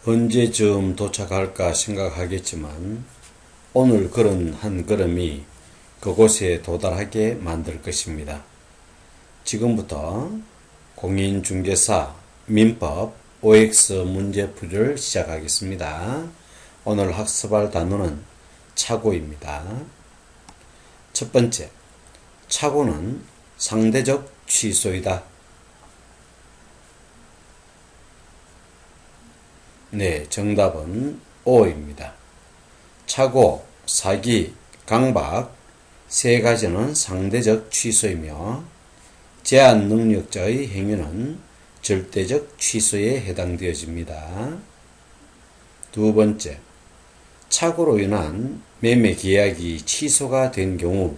언제쯤 도착할까 생각하겠지만 오늘 걸은 한 걸음이 그곳에 도달하게 만들 것입니다. 지금부터 공인중개사 민법 OX 문제풀이를 시작하겠습니다. 오늘 학습할 단어는 착오입니다. 첫 번째, 착오는 상대적 취소이다. 네, 정답은 O입니다. 착오, 사기, 강박 세 가지는 상대적 취소이며 제한 능력자의 행위는 절대적 취소에 해당되어집니다. 두 번째, 착오로 인한 매매 계약이 취소가 된 경우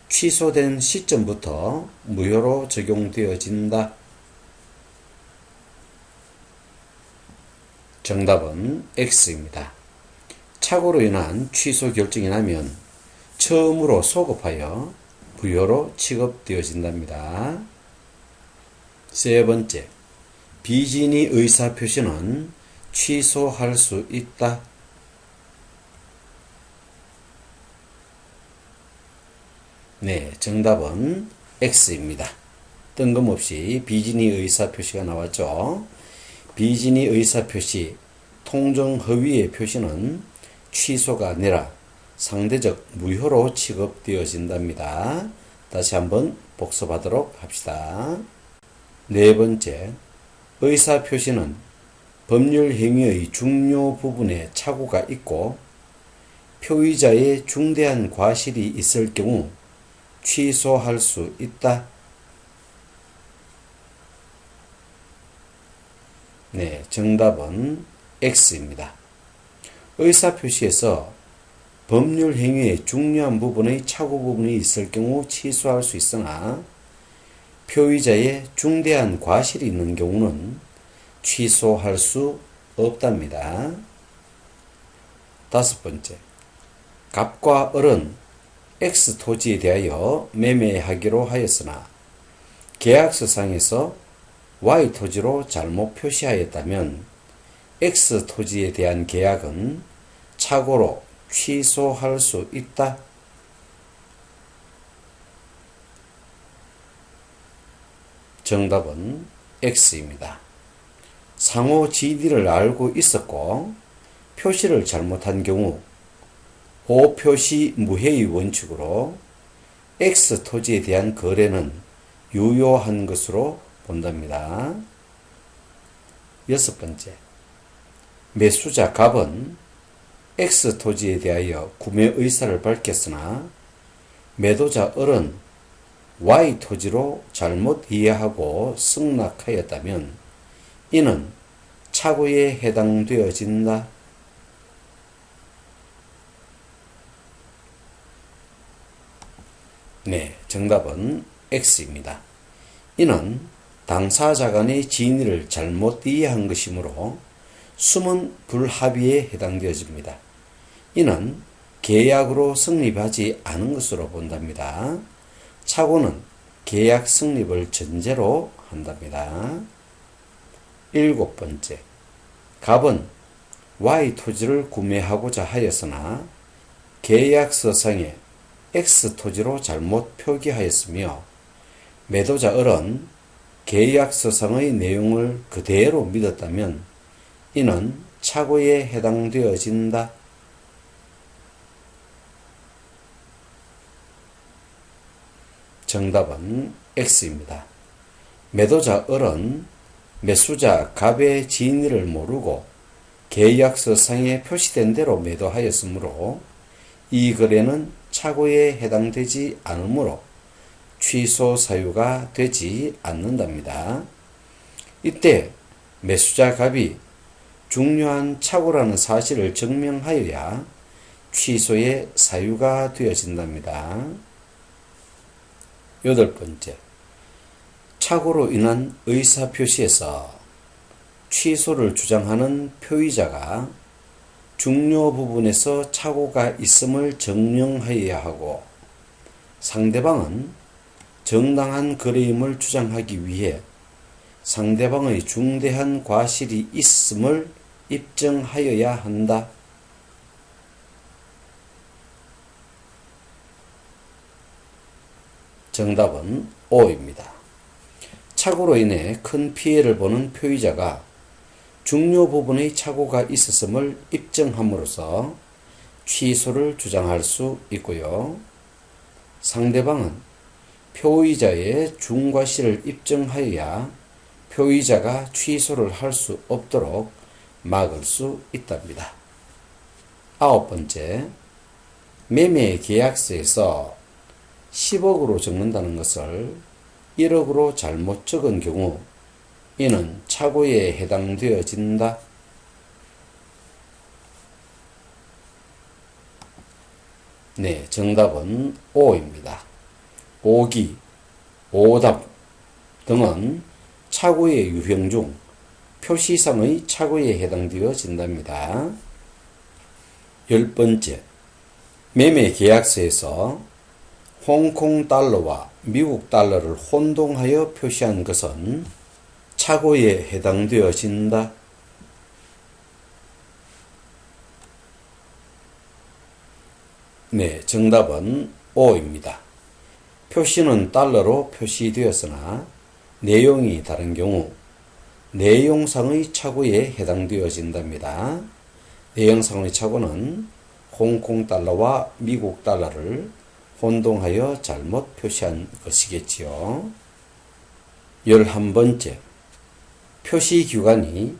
취소된 시점부터 무효로 적용되어진다. 정답은 X입니다. 착오로 인한 취소 결정이 나면 처음으로 소급하여 무효로 취급되어진답니다. 세 번째, 비진의 의사표시는 취소할 수 있다. 네, 정답은 X입니다. 뜬금없이 비진의 의사표시가 나왔죠. 비진의 의사표시, 통정허위의 표시는 취소가 아니라 상대적 무효로 취급되어진답니다. 다시 한번 복습하도록 합시다. 네 번째, 의사표시는 법률 행위의 중요 부분에 착오가 있고 표의자의 중대한 과실이 있을 경우 취소할 수 있다. 네, 정답은 X입니다. 의사표시에서 법률 행위의 중요한 부분의 착오 부분이 있을 경우 취소할 수 있으나 표의자의 중대한 과실이 있는 경우는 취소할 수 없답니다. 다섯 번째, 갑과 을은 X 토지에 대하여 매매하기로 하였으나 계약서상에서 Y 토지로 잘못 표시하였다면 X 토지에 대한 계약은 착오로 취소할 수 있다. 정답은 X입니다. 상호 GD를 알고 있었고 표시를 잘못한 경우 호표시 무해의 원칙으로 X 토지에 대한 거래는 유효한 것으로 본답니다. 여섯 번째, 매수자 갑은 X 토지에 대하여 구매 의사를 밝혔으나 매도자 을은 Y 토지로 잘못 이해하고 승낙하였다면 이는 착오에 해당되어진다. 네, 정답은 X입니다. 이는 당사자 간의 진위를 잘못 이해한 것이므로 숨은 불합의에 해당되어집니다. 이는 계약으로 성립하지 않은 것으로 본답니다. 착오는 계약 성립을 전제로 한답니다. 일곱 번째, 갑은 Y 토지를 구매하고자 하였으나 계약서상에 X 토지로 잘못 표기하였으며 매도자 을은 계약서상의 내용을 그대로 믿었다면 이는 착오에 해당되어진다. 정답은 X입니다. 매도자 을은 매수자 갑의 진위를 모르고 계약서상에 표시된 대로 매도하였으므로 이 거래는 착오에 해당되지 않으므로 취소 사유가 되지 않는답니다. 이때 매수자 갑이 중요한 착오라는 사실을 증명하여야 취소의 사유가 되어진답니다. 여덟 번째, 착오로 인한 의사표시에서 취소를 주장하는 표의자가 중요 부분에서 착오가 있음을 증명하여야 하고 상대방은 정당한 거래임을 주장하기 위해 상대방의 중대한 과실이 있음을 입증하여야 한다. 정답은 O입니다. 착오로 인해 큰 피해를 보는 표의자가 중요 부분의 착오가 있었음을 입증함으로써 취소를 주장할 수 있고요. 상대방은 표의자의 중과실을 입증하여야 표의자가 취소를 할 수 없도록 막을 수 있답니다. 9번째, 매매 계약서에서 10억으로 적는다는 것을 1억으로 잘못 적은 경우 이는 착오에 해당되어진다. 네, 정답은 O입니다. 오기, 오답 등은 착오의 유형 중 표시상의 착오에 해당되어진답니다. 10번째, 매매 계약서에서 홍콩 달러와 미국 달러를 혼동하여 표시한 것은 착오에 해당되어진다. 네, 정답은 O입니다. 표시는 달러로 표시되었으나 내용이 다른 경우 내용상의 착오에 해당되어진답니다. 내용상의 착오는 홍콩 달러와 미국 달러를 혼동하여 잘못 표시한 것이겠지요. 11번째, 표시기관이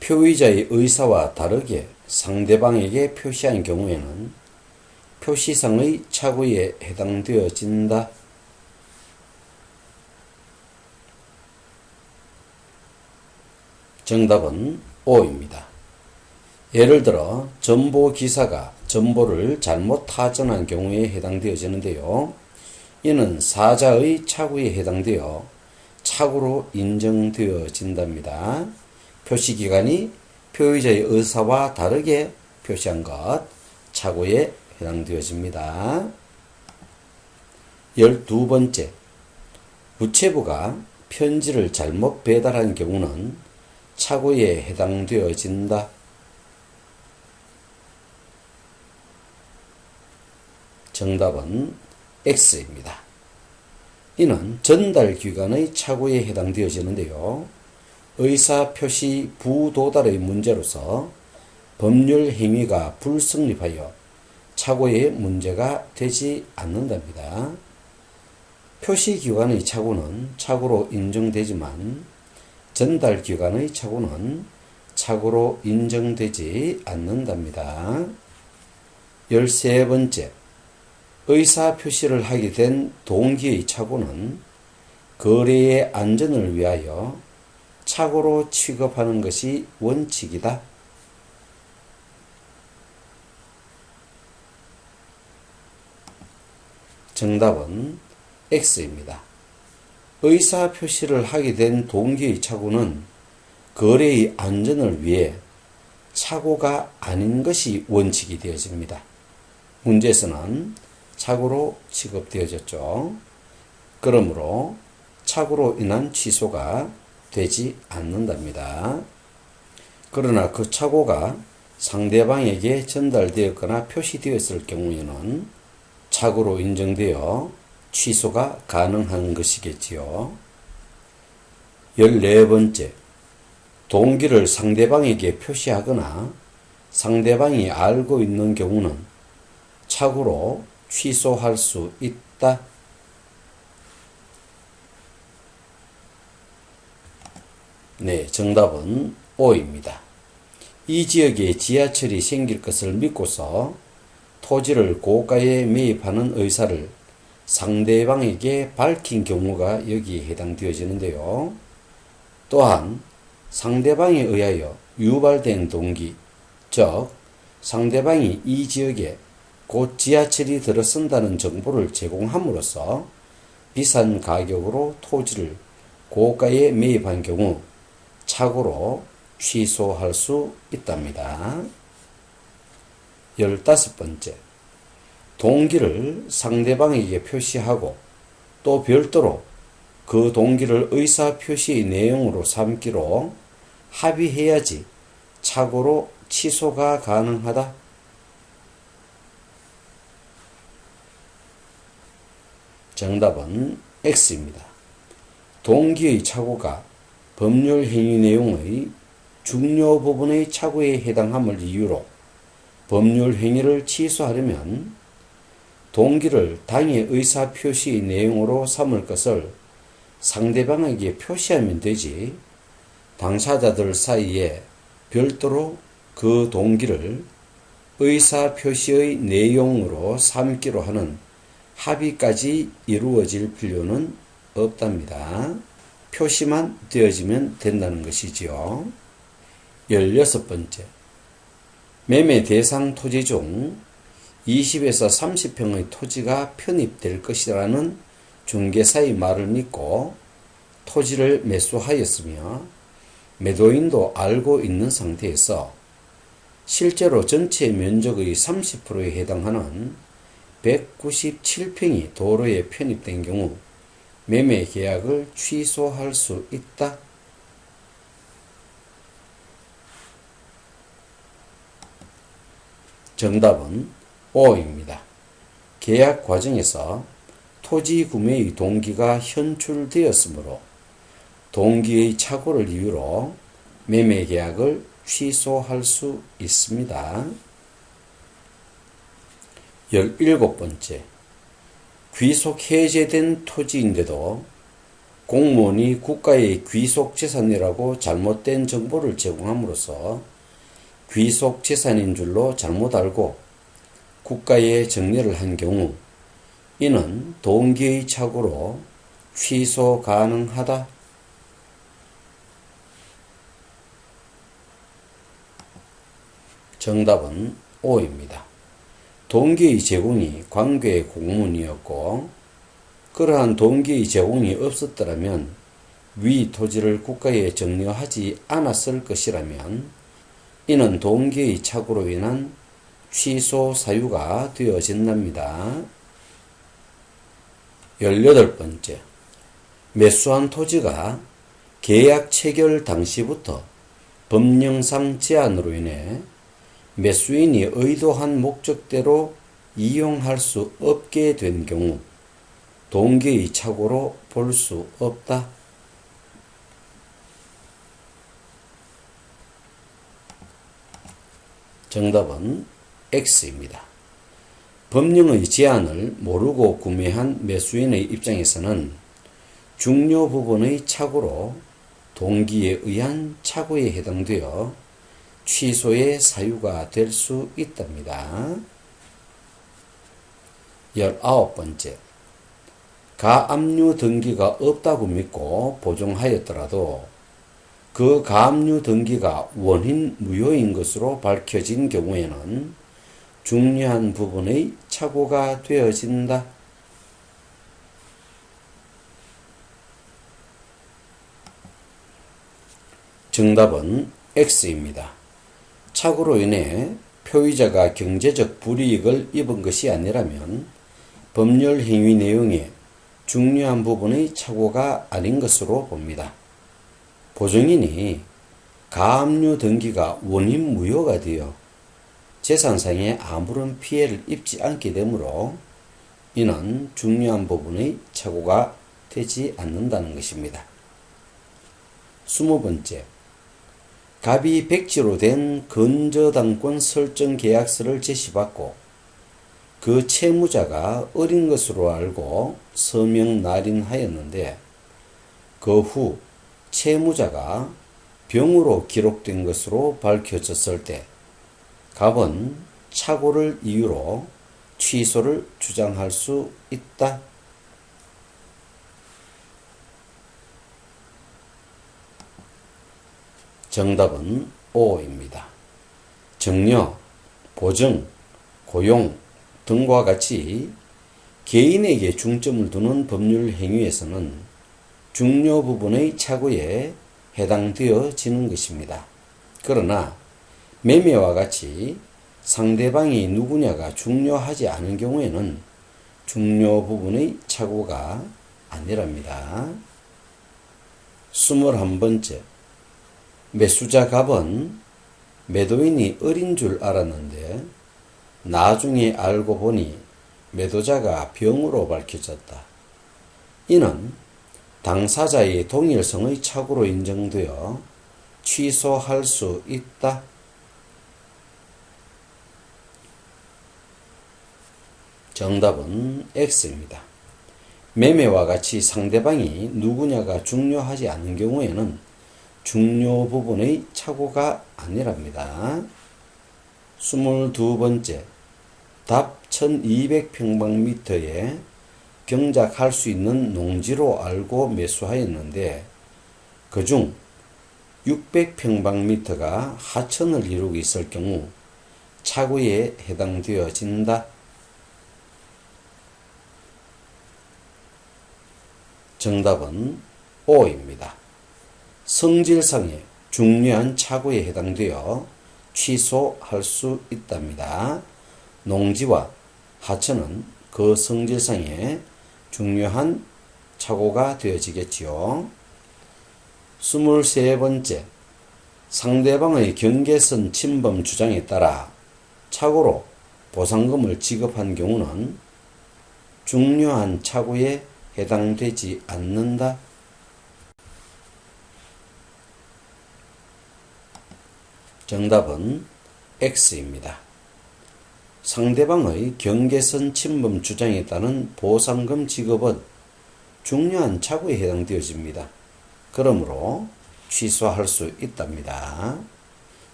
표의자의 의사와 다르게 상대방에게 표시한 경우에는 표시상의 착오에 해당되어진다. 정답은 O입니다. 예를 들어 전보 기사가 전보를 잘못 타전한 경우에 해당되어지는데요. 이는 사자의 착오에 해당되어 착오로 인정되어진답니다. 표시기관이 표의자의 의사와 다르게 표시한 것, 착오에 해당되어집니다. 12번째, 우체부가 편지를 잘못 배달한 경우는 착오에 해당되어진다. 정답은 X입니다. 이는 전달기관의 착오에 해당되어지는데요. 의사표시 부도달의 문제로서 법률 행위가 불성립하여 착오의 문제가 되지 않는답니다. 표시기관의 착오는 착오로 인정되지만 전달기관의 착오는 착오로 인정되지 않는답니다. 13번째, 의사표시를 하게 된 동기의 착오는 거래의 안전을 위하여 착오로 취급하는 것이 원칙이다. 정답은 X입니다. 의사표시를 하게 된 동기의 착오는 거래의 안전을 위해 착오가 아닌 것이 원칙이 되어집니다. 문제에서는 착오로 취급되어졌죠. 그러므로 착오로 인한 취소가 되지 않는답니다. 그러나 그 착오가 상대방에게 전달되었거나 표시되었을 경우에는 착오로 인정되어 취소가 가능한 것이겠지요. 14번째, 동기를 상대방에게 표시하거나 상대방이 알고 있는 경우는 착오로 취소할 수 있다. 네, 정답은 O입니다. 이 지역에 지하철이 생길 것을 믿고서 토지를 고가에 매입하는 의사를 상대방에게 밝힌 경우가 여기에 해당되어지는데요. 또한 상대방에 의하여 유발된 동기, 즉 상대방이 이 지역에 곧 지하철이 들어선다는 정보를 제공함으로써 비싼 가격으로 토지를 고가에 매입한 경우 착오로 취소할 수 있답니다. 15번째, 동기를 상대방에게 표시하고 또 별도로 그 동기를 의사표시의 내용으로 삼기로 합의해야지 착오로 취소가 가능하다. 정답은 X입니다. 동기의 착오가 법률 행위 내용의 중요 부분의 착오에 해당함을 이유로 법률 행위를 취소하려면 동기를 당의 의사 표시의 내용으로 삼을 것을 상대방에게 표시하면 되지, 당사자들 사이에 별도로 그 동기를 의사 표시의 내용으로 삼기로 하는 합의까지 이루어질 필요는 없답니다. 표시만 되어지면 된다는 것이지요. 16번째. 매매 대상 토지 중 20에서 30평의 토지가 편입될 것이라는 중개사의 말을 믿고 토지를 매수하였으며 매도인도 알고 있는 상태에서 실제로 전체 면적의 30%에 해당하는 197평이 도로에 편입된 경우 매매 계약을 취소할 수 있다. 정답은 O입니다. 계약 과정에서 토지 구매의 동기가 현출되었으므로 동기의 착오를 이유로 매매 계약을 취소할 수 있습니다. 17번째. 귀속 해제된 토지인데도 공무원이 국가의 귀속 재산이라고 잘못된 정보를 제공함으로써 귀속 재산인 줄로 잘못 알고 국가에 정려를 한 경우 이는 동기의 착오로 취소 가능하다. 정답은 O입니다. 동기의 제공이 관괴 공문이었고 그러한 동기의 제공이 없었더라면 위 토지를 국가에 정려하지 않았을 것이라면 이는 동기의 착오로 인한 취소 사유가 되어진답니다. 18번째. 매수한 토지가 계약 체결 당시부터 법령상 제한으로 인해 매수인이 의도한 목적대로 이용할 수 없게 된 경우 동기의 착오로 볼 수 없다. 정답은 X입니다. 법령의 제한을 모르고 구매한 매수인의 입장에서는 중요 부분의 착오로 동기에 의한 착오에 해당되어 취소의 사유가 될 수 있답니다. 19번째. 가압류 등기가 없다고 믿고 보증하였더라도 그 가압류 등기가 원인 무효인 것으로 밝혀진 경우에는 중요한 부분의 착오가 되어진다. 정답은 X입니다. 착오로 인해 표의자가 경제적 불이익을 입은 것이 아니라면 법률 행위 내용에 중요한 부분의 착오가 아닌 것으로 봅니다. 보증인이 가압류 등기가 원인 무효가 되어 재산상에 아무런 피해를 입지 않게 되므로 이는 중요한 부분의 착오가 되지 않는다는 것입니다. 20번째. 갑이 백지로 된 근저당권 설정 계약서를 제시받고 그 채무자가 어린 것으로 알고 서명 날인하였는데 그 후 채무자가 병으로 기록된 것으로 밝혀졌을 때 갑은 착오를 이유로 취소를 주장할 수 있다. 정답은 O입니다. 정려, 보증, 고용 등과 같이 개인에게 중점을 두는 법률 행위에서는 중요 부분의 착오에 해당되어지는 것입니다. 그러나 매매와 같이 상대방이 누구냐가 중요하지 않은 경우에는 중요 부분의 착오가 아니랍니다. 21번째. 매수자 갑은 매도인이 어린 줄 알았는데 나중에 알고 보니 매도자가 병으로 밝혀졌다. 이는 당사자의 동일성의 착오로 인정되어 취소할 수 있다. 정답은 X입니다. 매매와 같이 상대방이 누구냐가 중요하지 않은 경우에는 중요 부분의 착오가 아니랍니다. 22번째, 답 1200평방미터에 경작할 수 있는 농지로 알고 매수하였는데 그중 600평방미터가 하천을 이루고 있을 경우 착오에 해당되어진다. 정답은 O입니다. 성질상의 중요한 착오에 해당되어 취소할 수 있답니다. 농지와 하천은 그 성질상의 중요한 착오가 되어지겠지요. 23번째, 상대방의 경계선 침범 주장에 따라 착오로 보상금을 지급한 경우는 중요한 착오에 해당되지 않는다. 정답은 X입니다. 상대방의 경계선 침범 주장에 따른 보상금 지급은 중요한 착오에 해당되어집니다. 그러므로 취소할 수 있답니다.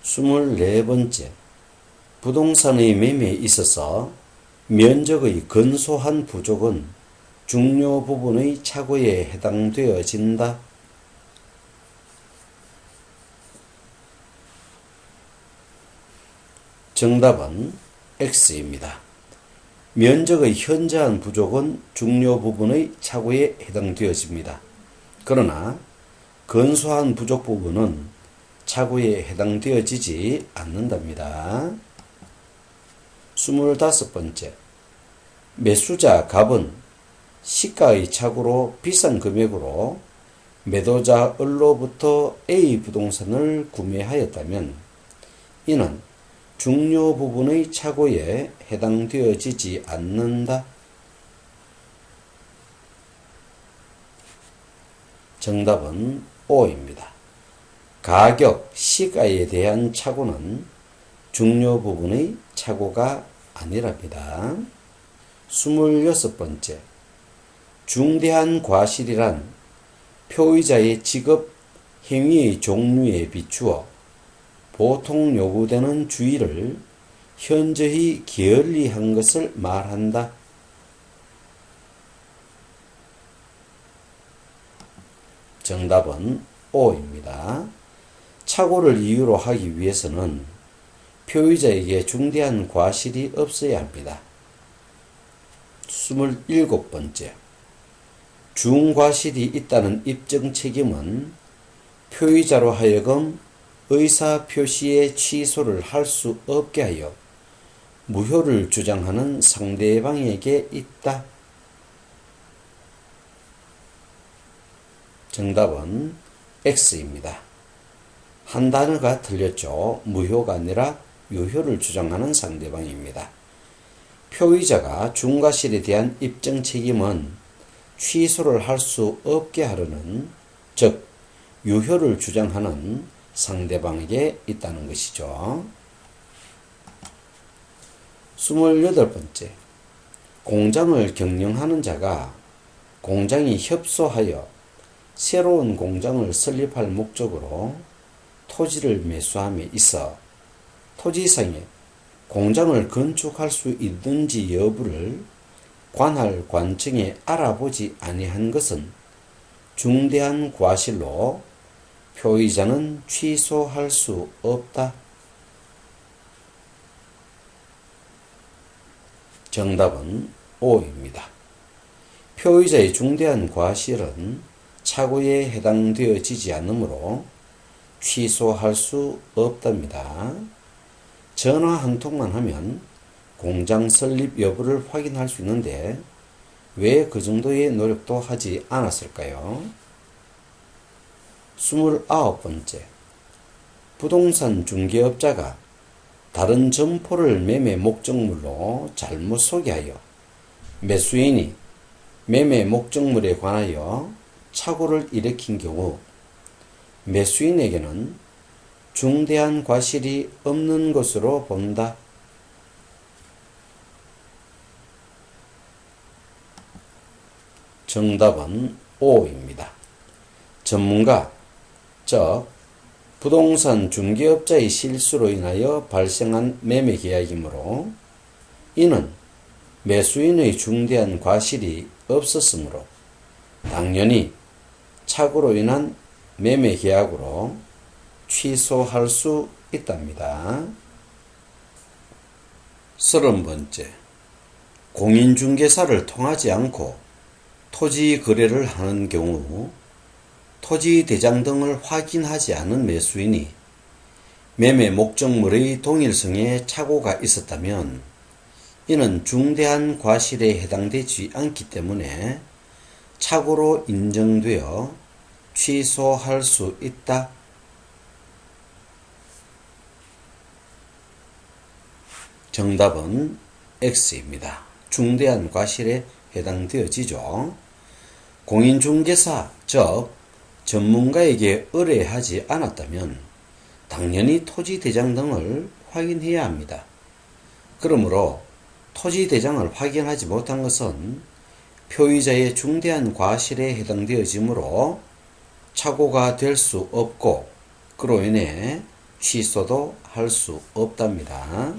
24번째, 부동산의 매매에 있어서 면적의 근소한 부족은 중요 부분의 착오에 해당되어진다. 정답은 X입니다. 면적의 현저한 부족은 중요 부분의 착오에 해당되어집니다. 그러나 근소한 부족 부분은 착오에 해당되어지지 않는답니다. 25번째, 매수자 갑은 시가의 착오로 비싼 금액으로 매도자 을로부터 A 부동산을 구매하였다면 이는 중요 부분의 착오에 해당되어지지 않는다. 정답은 O입니다. 가격, 시가에 대한 착오는 중요 부분의 착오가 아니랍니다. 26번째, 중대한 과실이란 표의자의 직업 행위의 종류에 비추어 보통 요구되는 주의를 현저히 게을리한 것을 말한다. 정답은 O입니다. 착오를 이유로 하기 위해서는 표의자에게 중대한 과실이 없어야 합니다. 27번째, 중과실이 있다는 입증 책임은 표의자로 하여금 의사표시의 취소를 할 수 없게 하여 무효를 주장하는 상대방에게 있다. 정답은 X입니다. 한 단어가 틀렸죠. 무효가 아니라 유효를 주장하는 상대방입니다. 표의자가 중과실에 대한 입증 책임은 취소를 할 수 없게 하려는, 즉 유효를 주장하는 상대방에게 있다는 것이죠. 28번째, 공장을 경영하는 자가 공장이 협소하여 새로운 공장을 설립할 목적으로 토지를 매수함에 있어 토지상에 공장을 건축할 수 있는지 여부를 관할 관청에 알아보지 아니한 것은 중대한 과실로 표의자는 취소할 수 없다. 정답은 O입니다. 표의자의 중대한 과실은 착오에 해당되어지지 않으므로 취소할 수 없답니다. 전화 한 통만 하면 공장 설립 여부를 확인할 수 있는데 왜 그 정도의 노력도 하지 않았을까요? 29번째, 부동산 중개업자가 다른 점포를 매매 목적물로 잘못 소개하여 매수인이 매매 목적물에 관하여 착오를 일으킨 경우 매수인에게는 중대한 과실이 없는 것으로 본다. 정답은 O입니다. 전문가, 즉 부동산 중개업자의 실수로 인하여 발생한 매매 계약이므로 이는 매수인의 중대한 과실이 없었으므로 당연히 착오로 인한 매매 계약으로 취소할 수 있답니다. 30번째, 공인중개사를 통하지 않고 토지 거래를 하는 경우 토지 대장 등을 확인하지 않은 매수인이 매매 목적물의 동일성에 착오가 있었다면 이는 중대한 과실에 해당되지 않기 때문에 착오로 인정되어 취소할 수 있다. 정답은 X입니다. 중대한 과실에 해당되어지죠. 공인중개사, 즉 전문가에게 의뢰하지 않았다면 당연히 토지대장 등을 확인해야 합니다. 그러므로 토지대장을 확인하지 못한 것은 표의자의 중대한 과실에 해당되어지므로 착오가 될 수 없고 그로 인해 취소도 할 수 없답니다.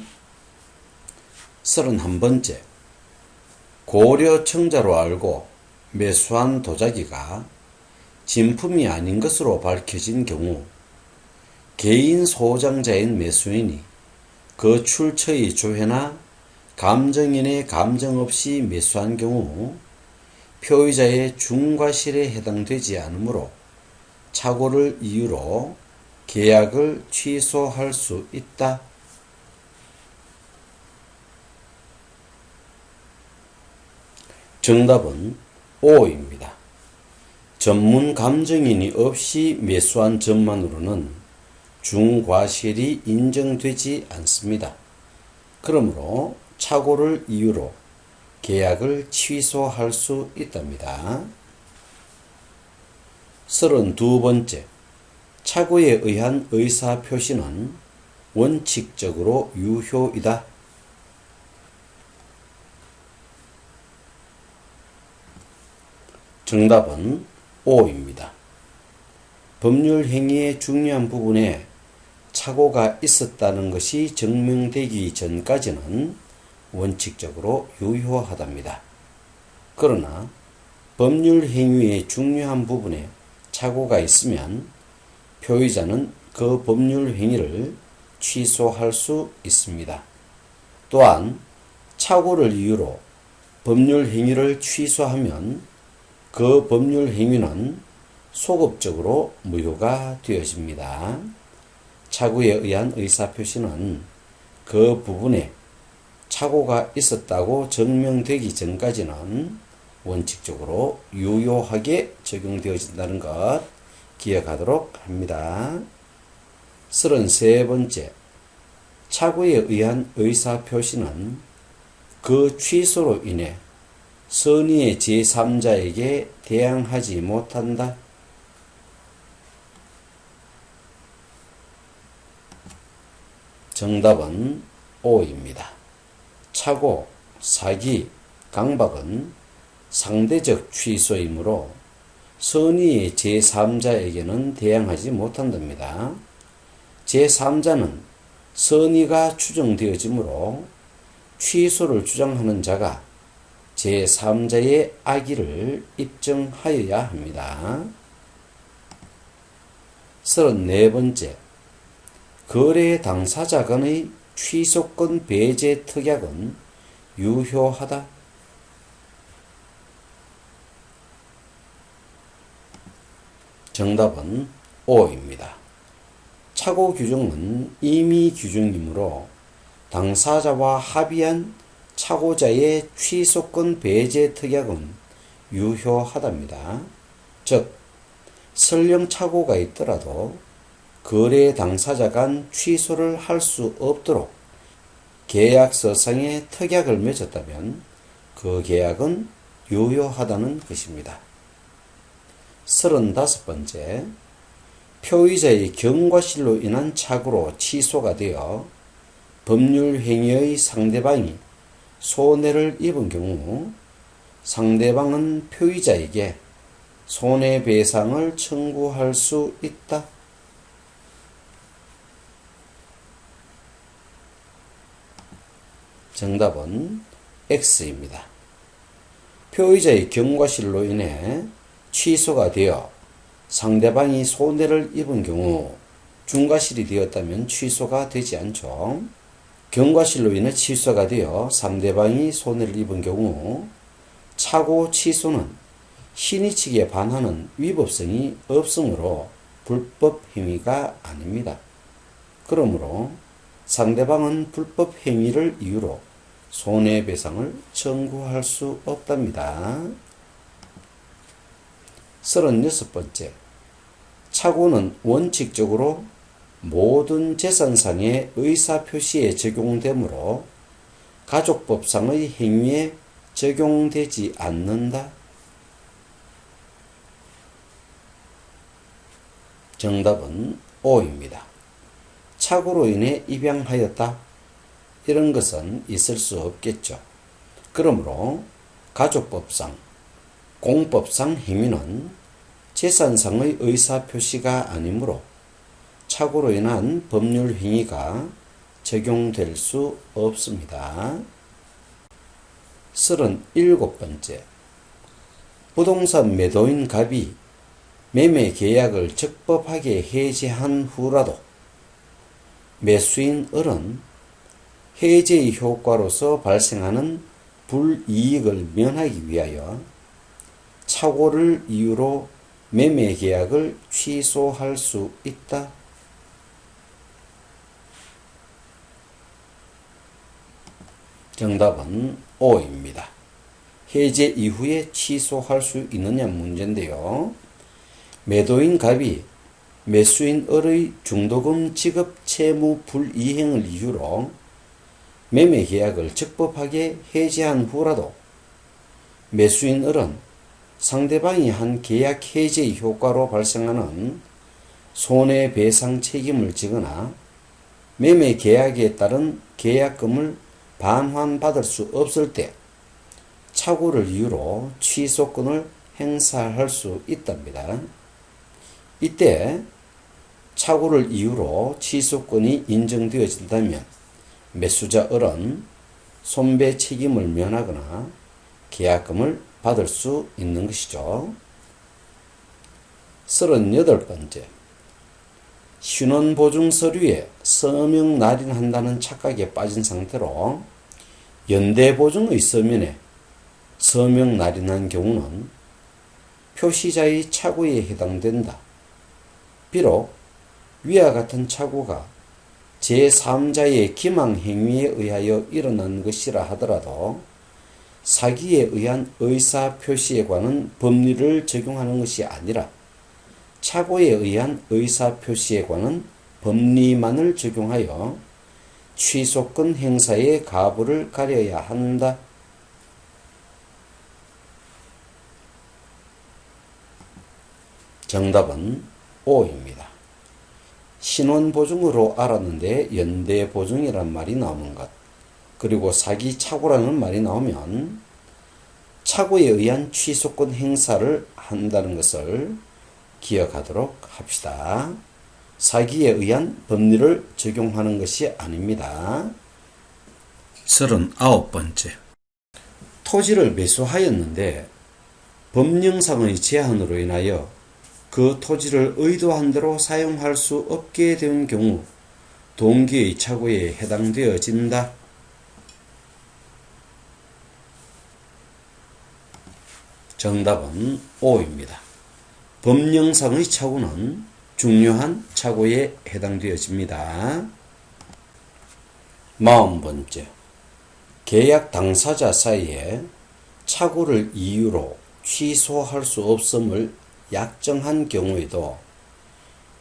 31번째, 고려청자로 알고 매수한 도자기가 진품이 아닌 것으로 밝혀진 경우 개인 소장자인 매수인이 그 출처의 조회나 감정인의 감정 없이 매수한 경우 표의자의 중과실에 해당되지 않으므로 착오를 이유로 계약을 취소할 수 있다. 정답은 O입니다. 전문 감정인이 없이 매수한 점만으로는 중과실이 인정되지 않습니다. 그러므로 착오를 이유로 계약을 취소할 수 있답니다. 32번째, 착오에 의한 의사표시는 원칙적으로 유효이다. 정답은 O입니다. 법률 행위의 중요한 부분에 착오가 있었다는 것이 증명되기 전까지는 원칙적으로 유효하답니다. 그러나 법률 행위의 중요한 부분에 착오가 있으면 표의자는 그 법률 행위를 취소할 수 있습니다. 또한 착오를 이유로 법률 행위를 취소하면 그 법률 행위는 소급적으로 무효가 되어집니다. 착오에 의한 의사표시는 그 부분에 착오가 있었다고 증명되기 전까지는 원칙적으로 유효하게 적용되어진다는 것 기억하도록 합니다. 33번째, 착오에 의한 의사표시는 그 취소로 인해 선의의 제3자에게 대항하지 못한다. 정답은 O입니다. 착오, 사기, 강박은 상대적 취소이므로 선의의 제3자에게는 대항하지 못한답니다. 제3자는 선의가 추정되어지므로 취소를 주장하는 자가 제3자의 악의를 입증하여야 합니다. 34번째, 거래 당사자 간의 취소권 배제 특약은 유효하다. 정답은 O입니다. 착오 규정은 임의 규정이므로 당사자와 합의한 착오자의 취소권 배제 특약은 유효하답니다. 즉 설령 착오가 있더라도 거래 당사자 간 취소를 할 수 없도록 계약서상의 특약을 맺었다면 그 계약은 유효하다는 것입니다. 35번째, 표의자의 경과실로 인한 착오로 취소가 되어 법률 행위의 상대방이 손해를 입은 경우 상대방은 표의자에게 손해배상을 청구할 수 있다. 정답은 X입니다. 표의자의 경과실로 인해 취소가 되어 상대방이 손해를 입은 경우 중과실이 되었다면 취소가 되지 않죠. 경과실로 인해 취소가 되어 상대방이 손해를 입은 경우 착오 취소는 신의 측에 반하는 위법성이 없으므로 불법 행위가 아닙니다. 그러므로 상대방은 불법 행위를 이유로 손해배상을 청구할 수 없답니다. 36번째, 착오는 원칙적으로 모든 재산상의 의사표시에 적용되므로 가족법상의 행위에 적용되지 않는다. 정답은 O입니다. 착오로 인해 입양하였다. 이런 것은 있을 수 없겠죠. 그러므로 가족법상, 공법상 행위는 재산상의 의사표시가 아니므로 착오로 인한 법률 행위가 적용될 수 없습니다. 37번째, 부동산 매도인 갑이 매매 계약을 적법하게 해지한 후라도 매수인 을은 해지의 효과로서 발생하는 불이익을 면하기 위하여 착오를 이유로 매매 계약을 취소할 수 있다. 정답은 O입니다. 해제 이후에 취소할 수 있느냐 문제인데요. 매도인 갑이 매수인 을의 중도금 지급 채무 불이행을 이유로 매매 계약을 적법하게 해지한 후라도 매수인 을은 상대방이 한 계약 해지의 효과로 발생하는 손해배상 책임을 지거나 매매 계약에 따른 계약금을 반환받을 수 없을 때 착오를 이유로 취소권을 행사할 수 있답니다. 이때 착오를 이유로 취소권이 인정되어진다면 매수자 을은 손배 책임을 면하거나 계약금을 받을 수 있는 것이죠. 38번째, 신원보증 서류에 서명 날인한다는 착각에 빠진 상태로 연대보증의 서면에 서명 날인한 경우는 표시자의 착오에 해당된다. 비록 위와 같은 착오가 제3자의 기망행위에 의하여 일어난 것이라 하더라도 사기에 의한 의사표시에 관한 법률을 적용하는 것이 아니라 착오에 의한 의사표시에 관한 법리만을 적용하여 취소권 행사의 가부를 가려야 한다. 정답은 O입니다. 신원보증으로 알았는데 연대보증이란 말이 나오는 것, 그리고 사기 착오라는 말이 나오면 착오에 의한 취소권 행사를 한다는 것을 기억하도록 합시다. 사기에 의한 법률을 적용하는 것이 아닙니다. 39번째, 토지를 매수하였는데 법령상의 제한으로 인하여 그 토지를 의도한 대로 사용할 수 없게 된 경우 동기의 착오에 해당되어진다. 정답은 O입니다. 법령상의 착오는 중요한 착오에 해당되어집니다. 40번째, 계약 당사자 사이에 착오를 이유로 취소할 수 없음을 약정한 경우에도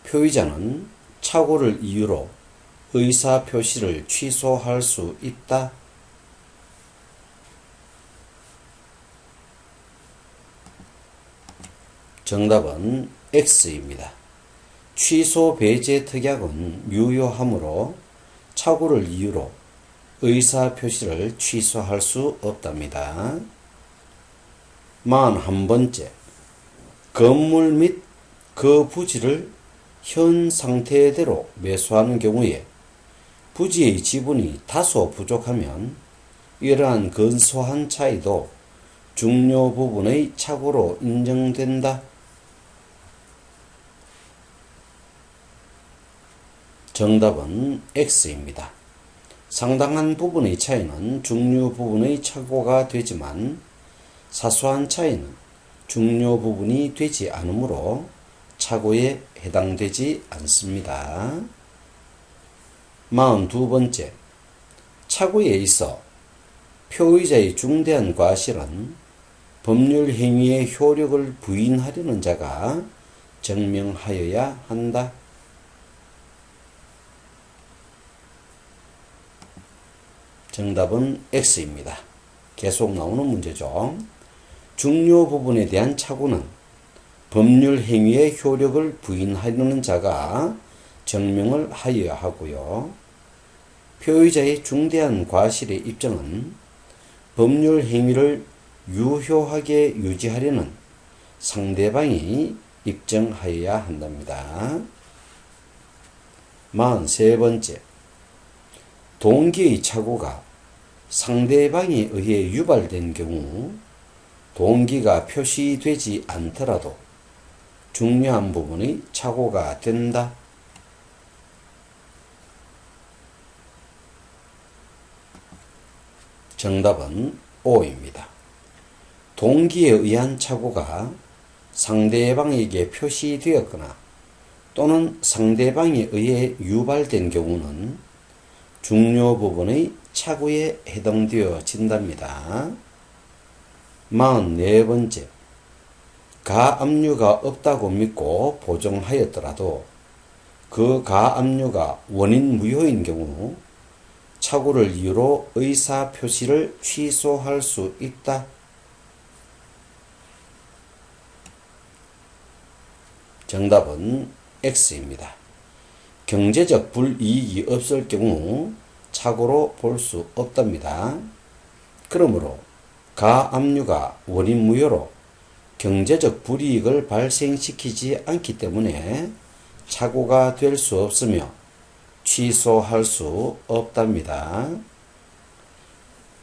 표의자는 착오를 이유로 의사표시를 취소할 수 있다. 정답은 X입니다. 취소 배제 특약은 유효하므로 착오를 이유로 의사표시를 취소할 수 없답니다. 41번째. 건물 및 그 부지를 현 상태대로 매수하는 경우에 부지의 지분이 다소 부족하면 이러한 근소한 차이도 중요 부분의 착오로 인정된다. 정답은 X입니다. 상당한 부분의 차이는 중요 부분의 착오가 되지만 사소한 차이는 중요 부분이 되지 않으므로 착오에 해당되지 않습니다. 42번째. 착오에 있어 표의자의 중대한 과실은 법률 행위의 효력을 부인하려는 자가 증명하여야 한다. 정답은 X입니다. 계속 나오는 문제죠. 중요 부분에 대한 착오는 법률 행위의 효력을 부인하려는 자가 증명을 하여야 하고요. 표의자의 중대한 과실의 입증은 법률 행위를 유효하게 유지하려는 상대방이 입증하여야 한답니다. 43번째. 동기의 착오가 상대방에 의해 유발된 경우 동기가 표시되지 않더라도 중요한 부분의 착오가 된다. 정답은 O입니다. 동기에 의한 착오가 상대방에게 표시되었거나 또는 상대방에 의해 유발된 경우는 중요 부분의 착오에 해당되어진답니다. 44번째. 가압류가 없다고 믿고 보정하였더라도 그 가압류가 원인 무효인 경우 착오를 이유로 의사표시를 취소할 수 있다. 정답은 X입니다. 경제적 불이익이 없을 경우 착오로 볼 수 없답니다. 그러므로 가압류가 원인 무효로 경제적 불이익을 발생시키지 않기 때문에 착오가 될 수 없으며 취소할 수 없답니다.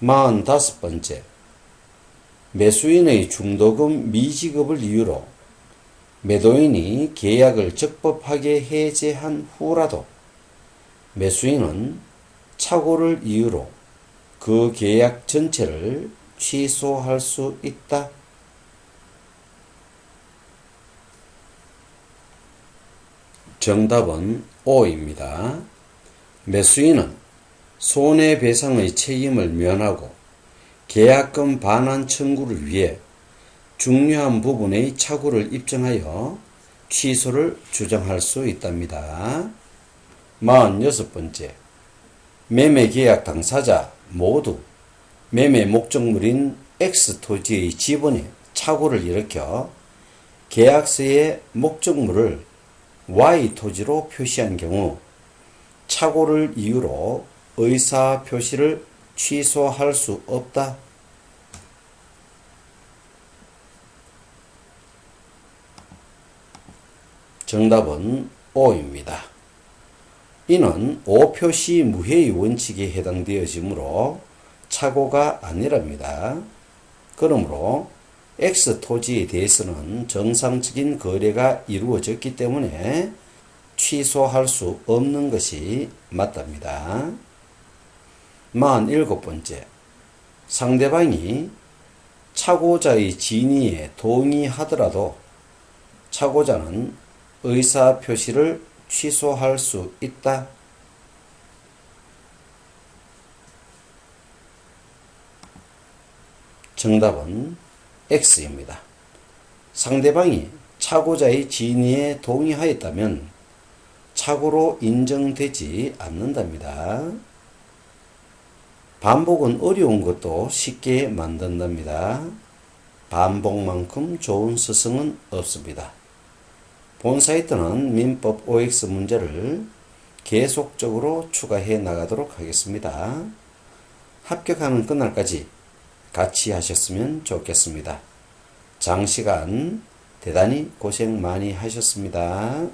45번째. 매수인의 중도금 미지급을 이유로 매도인이 계약을 적법하게 해제한 후라도 매수인은 착오를 이유로 그 계약 전체를 취소할 수 있다. 정답은 O입니다. 매수인은 손해배상의 책임을 면하고 계약금 반환 청구를 위해 중요한 부분의 착오를 입증하여 취소를 주장할 수 있답니다. 46번째. 매매계약 당사자 모두 매매 목적물인 X 토지의 지분에 착오를 일으켜 계약서의 목적물을 Y 토지로 표시한 경우 착오를 이유로 의사표시를 취소할 수 없다. 정답은 O입니다. 이는 오표시 무해의 원칙에 해당되어지므로 착오가 아니랍니다. 그러므로 X 토지에 대해서는 정상적인 거래가 이루어졌기 때문에 취소할 수 없는 것이 맞답니다. 47번째. 상대방이 착오자의 진위에 동의하더라도 착오자는 의사표시를 취소할 수 있다. 정답은 X입니다. 상대방이 착오자의 진위에 동의하였다면 착오로 인정되지 않는답니다. 반복은 어려운 것도 쉽게 만든답니다. 반복만큼 좋은 스승은 없습니다. 본 사이트는 민법 OX 문제를 계속적으로 추가해 나가도록 하겠습니다. 합격하는 그날까지 같이 하셨으면 좋겠습니다. 장시간 대단히 고생 많이 하셨습니다.